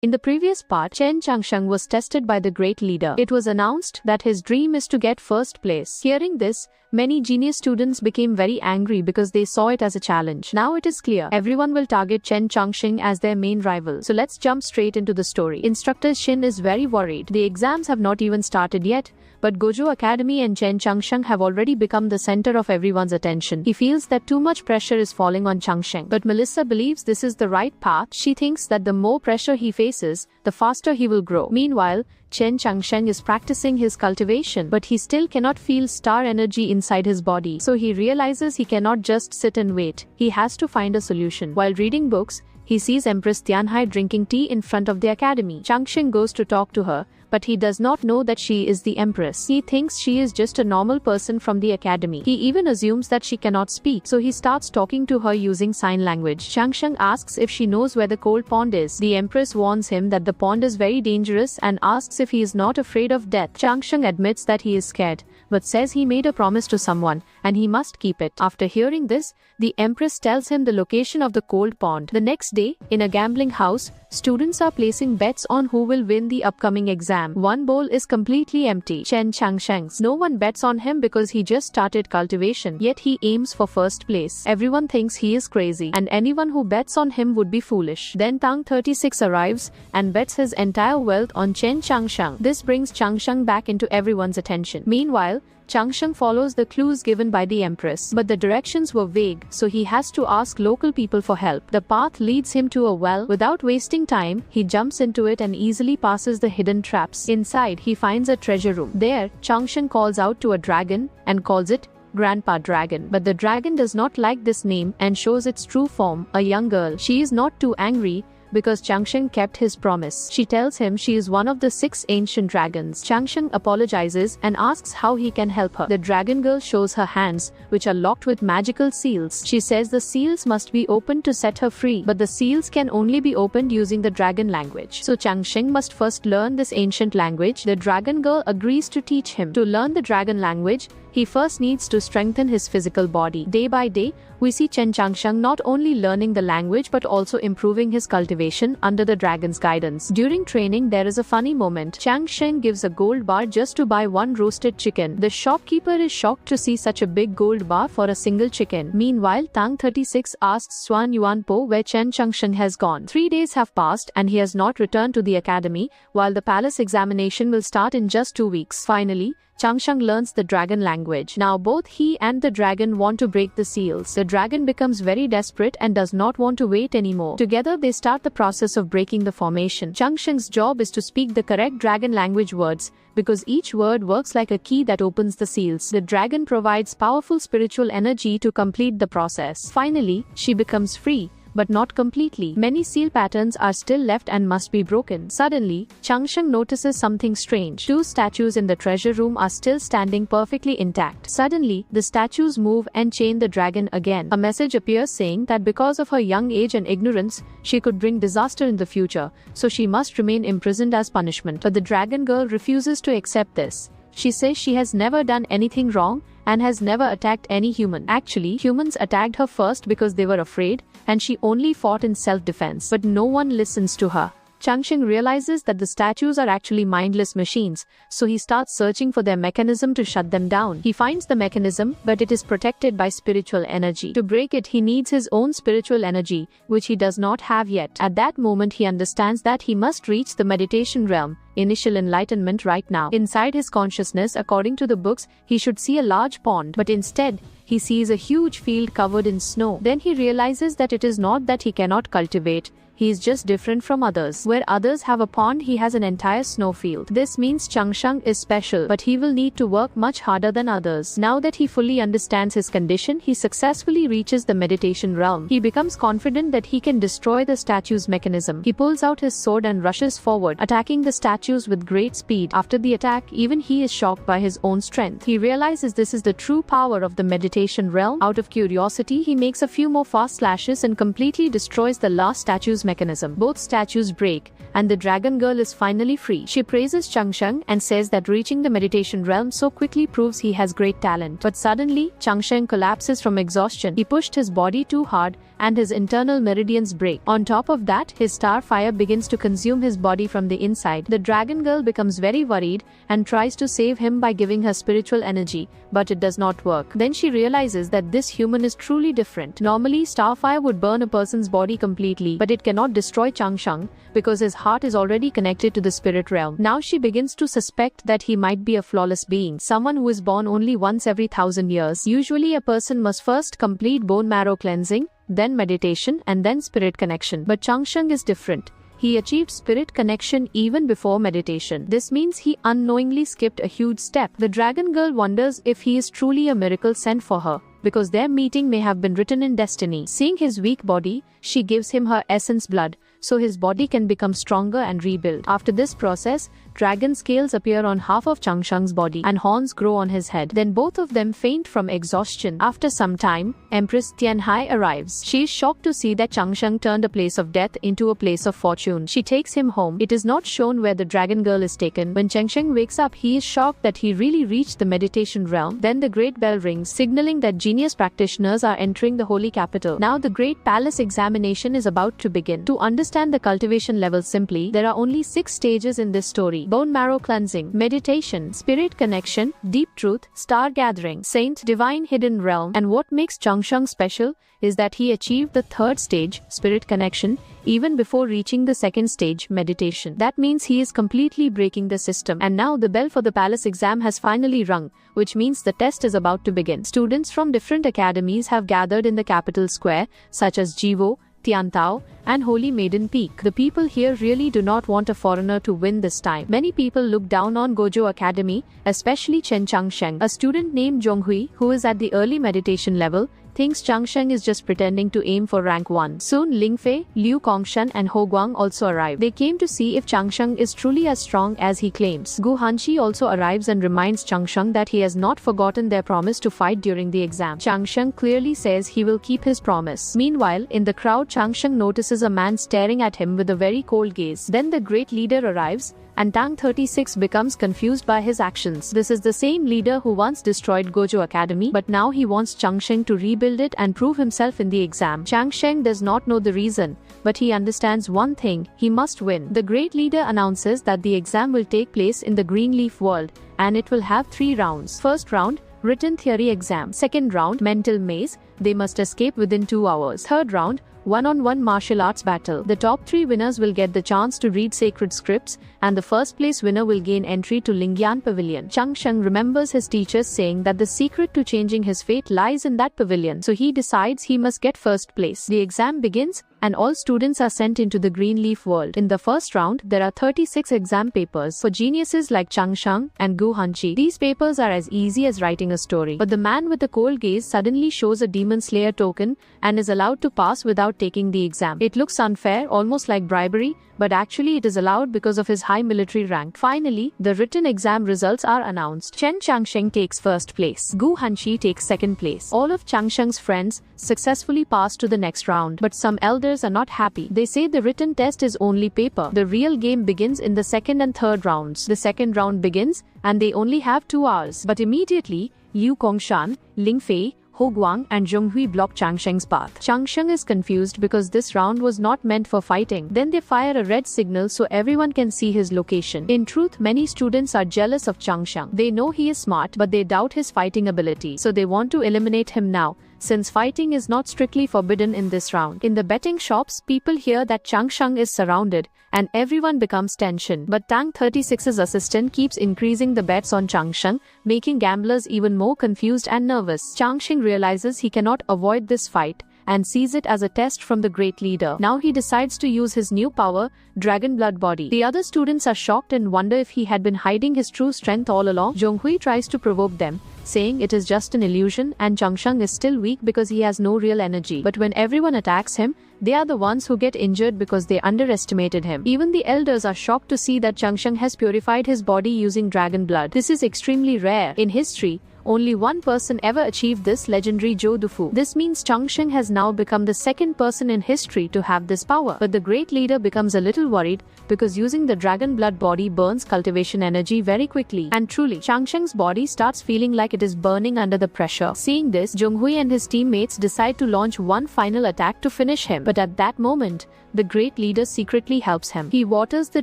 In the previous part, Chen Changsheng was tested by the great leader. It was announced that his dream is to get first place. Hearing this, many genius students became very angry because they saw it as a challenge. Now it is clear, everyone will target Chen Changsheng as their main rival. So let's jump straight into the story. Instructor Shin is very worried. The exams have not even started yet, but Gojo Academy and Chen Changsheng have already become the center of everyone's attention. He feels that too much pressure is falling on Changsheng. But Melissa believes this is the right path. She thinks that the more pressure he faces, the faster he will grow. Meanwhile, Chen Changsheng is practicing his cultivation, but he still cannot feel star energy inside his body. So he realizes he cannot just sit and wait. He has to find a solution. While reading books, he sees Empress Tianhai drinking tea in front of the academy. Changsheng goes to talk to her, but he does not know that she is the empress. He thinks she is just a normal person from the academy. He even assumes that she cannot speak, so he starts talking to her using sign language. Changsheng asks if she knows where the cold pond is. The empress warns him that the pond is very dangerous and asks if he is not afraid of death. Changsheng admits that he is scared, but says he made a promise to someone and he must keep it. After hearing this, the empress tells him the location of the cold pond. The next day, in a gambling house, students are placing bets on who will win the upcoming exam. One bowl is completely empty. Chen Changsheng's. No one bets on him because he just started cultivation, yet he aims for first place. Everyone thinks he is crazy, and anyone who bets on him would be foolish. Then Tang 36 arrives and bets his entire wealth on Chen Changsheng. This brings Changsheng back into everyone's attention. Meanwhile, Changsheng follows the clues given by the empress, but the directions were vague, so he has to ask local people for help. The path leads him to a well. Without wasting time, he jumps into it and easily passes the hidden traps. Inside, he finds a treasure room. There, Changsheng calls out to a dragon and calls it Grandpa Dragon. But the dragon does not like this name and shows its true form, a young girl. She is not too angry because Changsheng kept his promise. She tells him she is one of the 6 ancient dragons. Changsheng apologizes and asks how he can help her. The dragon girl shows her hands, which are locked with magical seals. She says the seals must be opened to set her free, but the seals can only be opened using the dragon language. So Changsheng must first learn this ancient language. The dragon girl agrees to teach him. To learn the dragon language, he first needs to strengthen his physical body. Day by day, we see Chen Changsheng not only learning the language but also improving his cultivation under the dragon's guidance. During training, there is a funny moment. Changsheng gives a gold bar just to buy 1 roasted chicken. The shopkeeper is shocked to see such a big gold bar for a single chicken. Meanwhile, Tang 36 asks Swan Yuanpo where Chen Changsheng has gone. 3 days have passed and he has not returned to the academy, while the palace examination will start in just 2 weeks. Finally, Changsheng learns the dragon language. Now both he and the dragon want to break the seals. The dragon becomes very desperate and does not want to wait anymore. Together they start the process of breaking the formation. Changsheng's job is to speak the correct dragon language words, because each word works like a key that opens the seals. The dragon provides powerful spiritual energy to complete the process. Finally, she becomes free, but not completely. Many seal patterns are still left and must be broken. Suddenly, Changsheng notices something strange. 2 statues in the treasure room are still standing perfectly intact. Suddenly, the statues move and chain the dragon again. A message appears saying that because of her young age and ignorance, she could bring disaster in the future, so she must remain imprisoned as punishment. But the dragon girl refuses to accept this. She says she has never done anything wrong and has never attacked any human. Actually, humans attacked her first because they were afraid, and she only fought in self-defense. But no one listens to her. Changsheng realizes that the statues are actually mindless machines, so he starts searching for their mechanism to shut them down. He finds the mechanism, but it is protected by spiritual energy. To break it, he needs his own spiritual energy, which he does not have yet. At that moment, he understands that he must reach the meditation realm, initial enlightenment right now. Inside his consciousness, according to the books, he should see a large pond, but instead, he sees a huge field covered in snow. Then he realizes that it is not that he cannot cultivate. He is just different from others. Where others have a pond, he has an entire snowfield. This means Changsheng is special, but he will need to work much harder than others. Now that he fully understands his condition, he successfully reaches the meditation realm. He becomes confident that he can destroy the statue's mechanism. He pulls out his sword and rushes forward, attacking the statues with great speed. After the attack, even he is shocked by his own strength. He realizes this is the true power of the meditation realm. Out of curiosity, he makes a few more fast slashes and completely destroys the last statue's mechanism. Both statues break, and the dragon girl is finally free. She praises Changsheng and says that reaching the meditation realm so quickly proves he has great talent. But suddenly, Changsheng collapses from exhaustion. He pushed his body too hard and his internal meridians break. On top of that, his star fire begins to consume his body from the inside. The dragon girl becomes very worried and tries to save him by giving her spiritual energy, but it does not work. Then she realizes that this human is truly different. Normally, starfire would burn a person's body completely, but it cannot destroy Changsheng because his heart is already connected to the spirit realm. Now she begins to suspect that he might be a flawless being, someone who is born only once every 1,000 years. Usually a person must first complete bone marrow cleansing, then meditation, and then spirit connection. But Changsheng is different. He achieved spirit connection even before meditation. This means he unknowingly skipped a huge step. The dragon girl wonders if he is truly a miracle sent for her, because their meeting may have been written in destiny. Seeing his weak body, she gives him her essence blood, so his body can become stronger and rebuild. After this process, dragon scales appear on half of Changsheng's body and horns grow on his head. Then both of them faint from exhaustion. After some time, Empress Tianhai arrives. She is shocked to see that Changsheng turned a place of death into a place of fortune. She takes him home. It is not shown where the dragon girl is taken. When Changsheng wakes up, he is shocked that he really reached the meditation realm. Then the great bell rings, signaling that genius practitioners are entering the holy capital. Now the great palace examination is about to begin. To understand the cultivation level simply, there are only 6 stages in this story: bone marrow cleansing, meditation, spirit connection, deep truth, star gathering, saint, divine hidden realm. And what makes Changsheng special is that he achieved the 3rd stage, spirit connection, even before reaching the 2nd stage, meditation. That means he is completely breaking the system. And now the bell for the palace exam has finally rung, which means the test is about to begin. Students from different academies have gathered in the capital square, such as Jivo, Tiantao, and Holy Maiden Peak. The people here really do not want a foreigner to win this time. Many people look down on Gojo Academy, especially Chen Changsheng. A student named Zhonghui, who is at the early meditation level, thinks Changsheng is just pretending to aim for rank 1. Soon Lingfei, Liu Kongshan and Ho Guang also arrive. They came to see if Changsheng is truly as strong as he claims. Gu Hanqi also arrives and reminds Changsheng that he has not forgotten their promise to fight during the exam. Changsheng clearly says he will keep his promise. Meanwhile, in the crowd, Changsheng notices a man staring at him with a very cold gaze. Then the great leader arrives, and Tang 36 becomes confused by his actions. This is the same leader who once destroyed Gojo Academy, but now he wants Changsheng to rebuild it and prove himself in the exam. Changsheng does not know the reason, but he understands one thing: he must win. The great leader announces that the exam will take place in the Greenleaf world, and it will have 3 rounds. First round, written theory exam. Second round, mental maze. They must escape within 2 hours. Third round, one-on-one martial arts battle. The top 3 winners will get the chance to read sacred scripts, and the first place winner will gain entry to Lingyan Pavilion. Changsheng remembers his teachers saying that the secret to changing his fate lies in that pavilion, so he decides he must get first place. The exam begins, and all students are sent into the Greenleaf world. In the first round, there are 36 exam papers for geniuses like Changsheng and Gu Hanqi. These papers are as easy as writing a story. But the man with the cold gaze suddenly shows a Demon Slayer token and is allowed to pass without taking the exam. It looks unfair, almost like bribery, but actually it is allowed because of his high military rank. Finally, the written exam results are announced. Chen Changsheng takes first place. Gu Hanqi takes second place. All of Changsheng's friends successfully pass to the next round, but some elders are not happy. They say the written test is only paper. The real game begins in the 2nd and 3rd rounds. The 2nd round begins, and they only have 2 hours. But immediately, Liu Kongshan, Lingfei, Ho Guang and Zhonghui block Changsheng's path. Changsheng is confused because this round was not meant for fighting. Then they fire a red signal so everyone can see his location. In truth, many students are jealous of Changsheng. They know he is smart, but they doubt his fighting ability, so they want to eliminate him now, since fighting is not strictly forbidden in this round. In the betting shops, people hear that Changsheng is surrounded, and everyone becomes tension. But Tang 36's assistant keeps increasing the bets on Changsheng, making gamblers even more confused and nervous. Changsheng realizes he cannot avoid this fight and sees it as a test from the great leader. Now he decides to use his new power, Dragon Blood Body. The other students are shocked and wonder if he had been hiding his true strength all along. Zhonghui tries to provoke them, saying it is just an illusion and Changsheng is still weak because he has no real energy. But when everyone attacks him, they are the ones who get injured because they underestimated him. Even the elders are shocked to see that Changsheng has purified his body using dragon blood. This is extremely rare. In history, only one person ever achieved this, legendary Zhou Dufu. This means Changsheng has now become the second person in history to have this power. But the great leader becomes a little worried because using the dragon blood body burns cultivation energy very quickly. And truly, Changsheng's body starts feeling like it is burning under the pressure. Seeing this, Zhonghui and his teammates decide to launch one final attack to finish him. But at that moment, the great leader secretly helps him. He waters the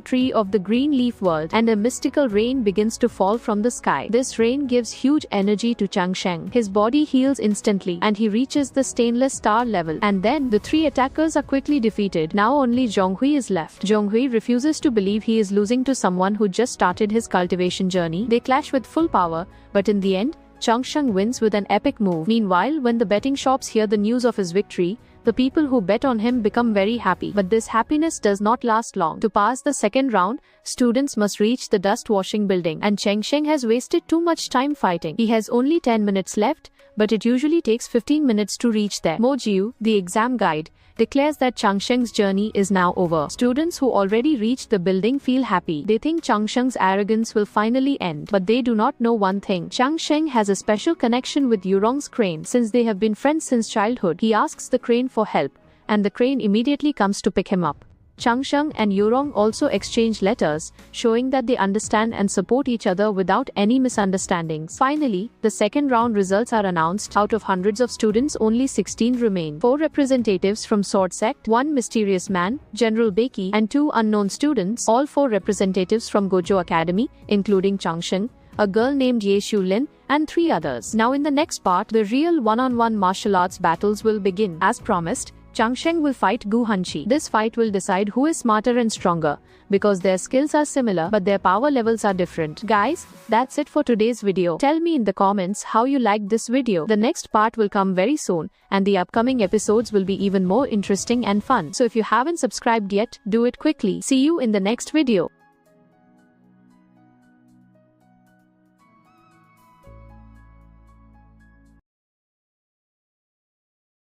tree of the green leaf world, and a mystical rain begins to fall from the sky. This rain gives huge energy to Changsheng. His body heals instantly, and he reaches the stainless star level. And then, the three attackers are quickly defeated. Now only Zhonghui is left. Zhonghui refuses to believe he is losing to someone who just started his cultivation journey. They clash with full power, but in the end, Changsheng wins with an epic move. Meanwhile, when the betting shops hear the news of his victory, the people who bet on him become very happy. But this happiness does not last long. To pass the second round, students must reach the dust washing building, and Changsheng has wasted too much time fighting. He has only 10 minutes left, but it usually takes 15 minutes to reach there. Mo Jiu, the exam guide, declares that Changsheng's journey is now over. Students who already reached the building feel happy. They think Changsheng's arrogance will finally end. But they do not know one thing. Changsheng has a special connection with Yurong's crane. Since they have been friends since childhood, he asks the crane for help, and the crane immediately comes to pick him up. Changsheng and Yurong also exchange letters, showing that they understand and support each other without any misunderstandings. Finally, the second round results are announced. Out of hundreds of students, only 16 remain. 4 representatives from Sword Sect, 1 mysterious man, General Beiki, and 2 unknown students, all 4 representatives from Gojo Academy, including Changsheng, a girl named Ye Shulin, and 3 others. Now in the next part, the real one-on-one martial arts battles will begin. As promised, Changsheng will fight Gu Hanqi. This fight will decide who is smarter and stronger, because their skills are similar but their power levels are different. Guys, that's it for today's video. Tell me in the comments how you liked this video. The next part will come very soon, and the upcoming episodes will be even more interesting and fun. So if you haven't subscribed yet, do it quickly. See you in the next video.